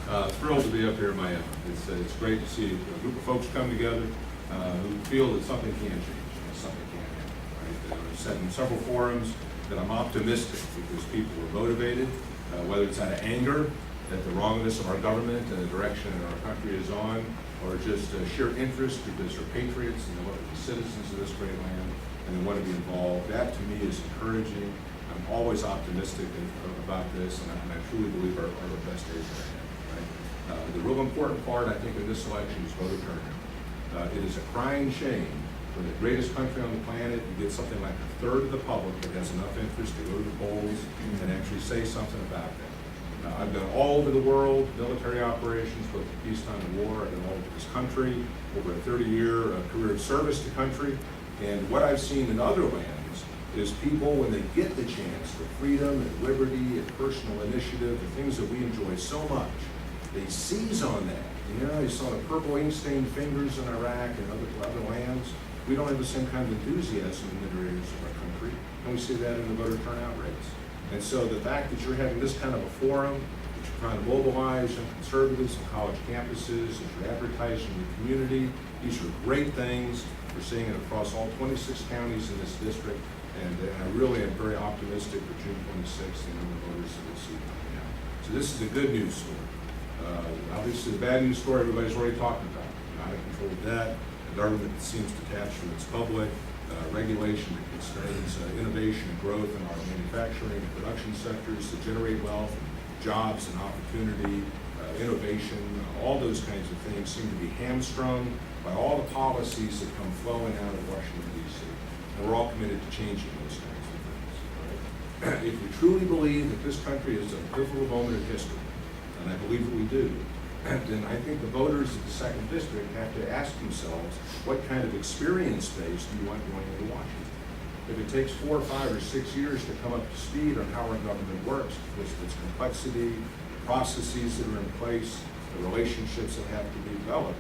Thrilled to be up here in Miami. It's great to see a group of folks come together who feel that something can change, something can happen. Right? I've said in several forums that I'm optimistic because people are motivated, whether it's out of anger at the wrongness of our government and the direction that our country is on, or just sheer interest because they're patriots and they want to be citizens of this great land and they want to be involved. That to me is encouraging. I'm always optimistic about this, and I truly believe are the best days ahead. Right? The real important part, I think, in this election is voter turnout. It is a crying shame for the greatest country on the planet. You get something like a third of the public that has enough interest to go to the polls and actually say something about that. I've been all over the world, military operations, both peacetime and war. I've been all over this country, over a 30-year career of service to country. And what I've seen in other lands is people, when they get the chance for freedom and liberty and personal initiative, the things that we enjoy so much, they seize on that. You know, you saw the purple ink-stained fingers in Iraq and other lands. We don't have the same kind of enthusiasm in other areas of our country, and we see that in the voter turnout rates. And so the fact that you're having this kind of a forum, that you're trying to mobilize young conservatives on college campuses, that you're advertising the community, these are great things. We're seeing it across all 26 counties in this district, and I really am very optimistic for June 26th and the number of voters that we'll see coming out. So this is a good news story. Obviously, the bad news story everybody's already talked about. Out-of-control debt, a government that seems detached from its public, regulation that constrains innovation and growth in our manufacturing and production sectors that generate wealth, jobs and opportunity, innovation, all those kinds of things seem to be hamstrung by all the policies that come flowing out of Washington, D.C. And we're all committed to changing those kinds of things. Right? If we truly believe that this country is a pivotal moment in history, and I believe that we do, then I think the voters of the 2nd District have to ask themselves, what kind of experience base do you want going into Washington? If it takes 4 or 5 or 6 years to come up to speed on how our government works, because of its complexity, the processes that are in place, the relationships that have to be developed,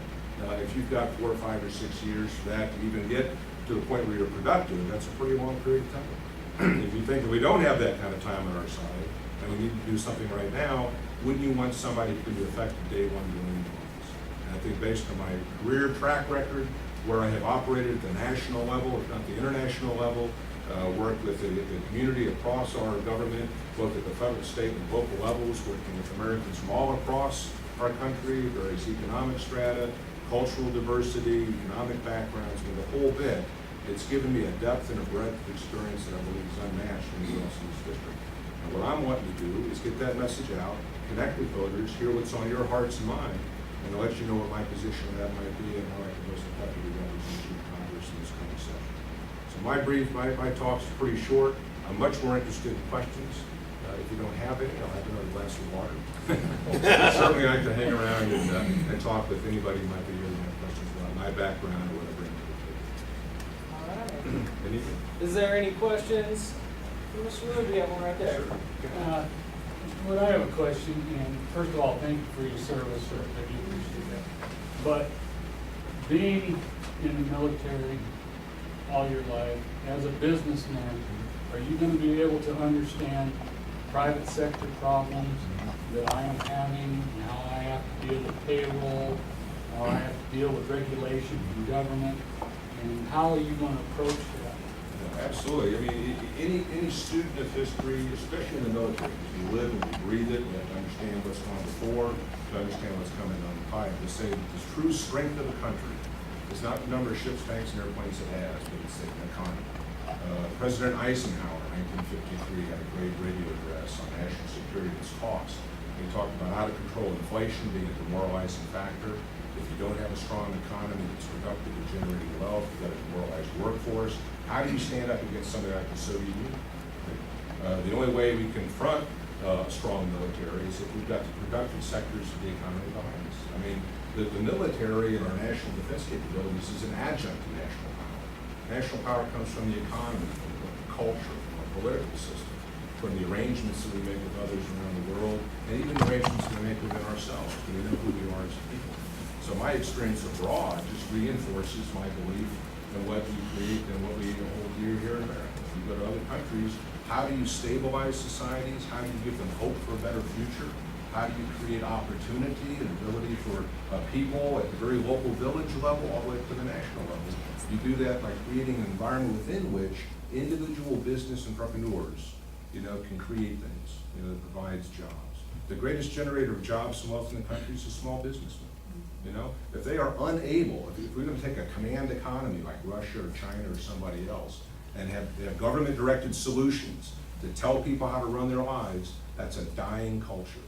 if you've got 4 or 5 or 6 years for that to even get to the point where you're productive, that's a pretty long period of time. If you think that we don't have that kind of time on our side, and we need to do something right now, wouldn't you want somebody who can be effective day one going into office? And I think based on my career track record, where I have operated at the national level, if not the international level, worked with the community across our government, both at the federal, state, and local levels, working with Americans from all across our country, various economic strata, cultural diversity, economic backgrounds, with the whole bit. It's given me a depth and a breadth of experience that I believe is unmatched anywhere else in this district. And what I'm wanting to do is get that message out, connect with voters, hear what's on your hearts and mind, and let you know what my position on that might be and how I can most effectively represent you in Congress in this coming session. So my talk's pretty short. I'm much more interested in questions. If you don't have any, I'll have another glass of water. Certainly I can hang around and talk with anybody who might be here and have questions about my background or what I bring to the table. All right. Anything? Is there any questions? Mr. Wood, we have one right there. Well, I have a question, and first of all, thank you for your service, sir. I do appreciate that. But being in the military all your life, as a businessman, are you going to be able to understand private sector problems that I am having, and how I have to deal with payroll, how I have to deal with regulation from government, and how are you going to approach that? Absolutely. I mean, any student of history, especially in the military, because we live and we breathe it, we have to understand what's gone before, to understand what's coming down the pipe. To say that the true strength of the country is not the number of ships, tanks, and airplanes it has, but it's the economy. President Eisenhower, in 1953, had a great radio address on national security and its cost. He talked about out-of-control inflation being a demoralizing factor. If you don't have a strong economy that's productive and generating wealth, you've got a demoralized workforce. How do you stand up against something like the Soviet Union? The only way we confront a strong military is if we've got the productive sectors of the economy behind us. I mean, the military and our national defense capabilities is an adjunct to national power. National power comes from the economy, from the culture, from our political system, from the arrangements that we make with others around the world, and even the arrangements we make within ourselves, so we know who we are as a people. So my experience abroad just reinforces my belief in what we create and what we hold dear here in America. If you go to other countries, how do you stabilize societies? How do you give them hope for a better future? How how do you create opportunity and ability for people at the very local village level all the way up to the national level. You do that by creating an environment within which individual business entrepreneurs, can create things, that provides jobs. The greatest generator of jobs and wealth in the country is a small businessman. If they are unable, if we're gonna take a command economy like Russia or China or somebody else, and have government-directed solutions to tell people how to run their lives, that's a dying culture.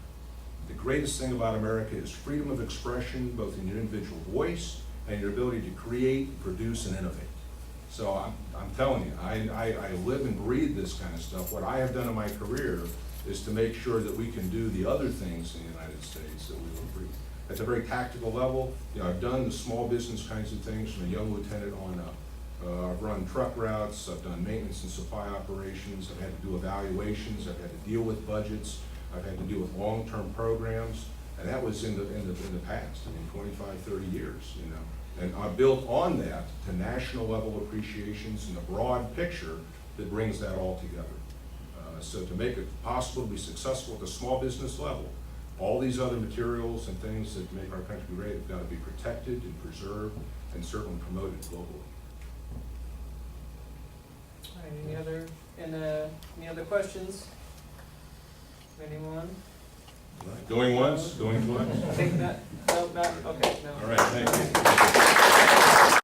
The greatest thing about America is freedom of expression, both in your individual voice and your ability to create, produce, and innovate. So I'm telling you, I live and breathe this kind of stuff. What I have done in my career is to make sure that we can do the other things in the United States that we will breathe. At the very tactical level, I've done the small business kinds of things from a young lieutenant on up. I've run truck routes, I've done maintenance and supply operations, I've had to do evaluations, I've had to deal with budgets, I've had to deal with long-term programs, and that was in the past, 25, 30 years, And I built on that to national level appreciations and a broad picture that brings that all together. So to make it possible to be successful at the small business level, all these other materials and things that make our country great have got to be protected and preserved and certainly promoted globally. All right, any other questions? Anyone? All right. Going once, going twice. I think that, no, not, okay, no. All right, thank you.